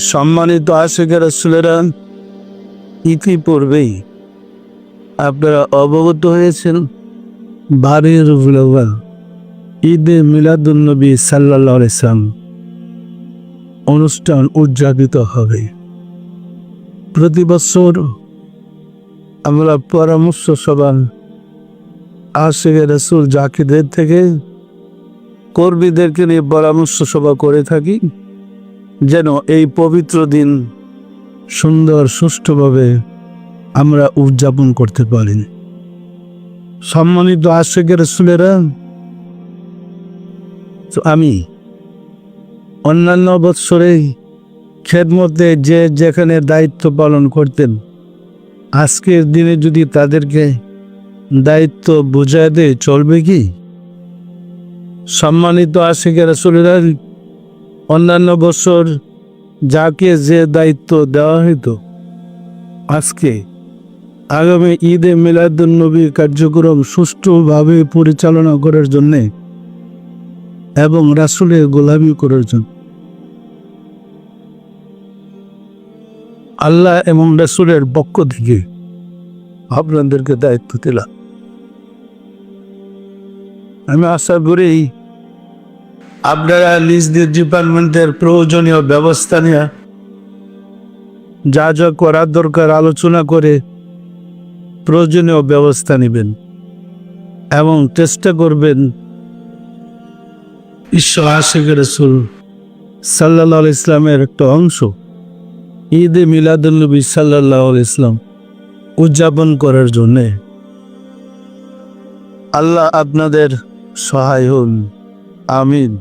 সম্মানিত আশিকের রাসূলেরা, ইতিপূর্বেই আপনারা অবগত হয়েছেন বারের রবিউল ঈদে মিলাদুন্নবী সাল্লাল্লাহু আলাইহি সাল্লাম অনুষ্ঠান উদযাপিত হবে। প্রতি বছর আমরা পরামর্শ সভা আশিকের রাসূল জাকিরদের থেকে কর্মীদেরকে নিয়ে পরামর্শ সভা করে থাকি, যেন এই পবিত্র দিন সুন্দর সুষ্ঠুভাবে আমরা উদযাপন করতে পারি। সম্মানিত আশিকের রাসূলেরা, তো আমি অন্যান্য বৎসরে খেদমতে যে যেখানে দায়িত্ব পালন করতেন, আজকের দিনে যদি তাদেরকে দায়িত্ব বুঝায় দেয় চলবে কি? সম্মানিত আশিকের রাসূলেরা, অন্যান্য বছর যাকে যে দায়িত্ব দেওয়া হতো, আজকে আগামী ঈদে মিলাদুন্নবী কার্যক্রম সুষ্ঠুভাবে পরিচালনা করার জন্যে এবং রাসূলের গোলামি করার জন্য আল্লাহ এবং রাসূলের পক্ষ থেকে আপনাদেরকে দায়িত্ব দিলাম। আমি আশা করি আপনারা নিজ নিজ ডিপার্টমেন্টের প্রয়োজনীয় ব্যবস্থা নিয়ে যা যা করার দরকার আলোচনা করে প্রয়োজনীয় ব্যবস্থা নেবেন এবং চেষ্টা করবেন বিশ্ব আশিকের রাসূল সাল্লাল্লাহু আলাইহি ইসলামের একটা অংশ ঈদে মিলাদুন্নবী সাল্লাল্লাহু আলাইহি ইসলাম উদযাপন করার জন্যে। আল্লাহ আপনাদের সহায় হন। আমিন।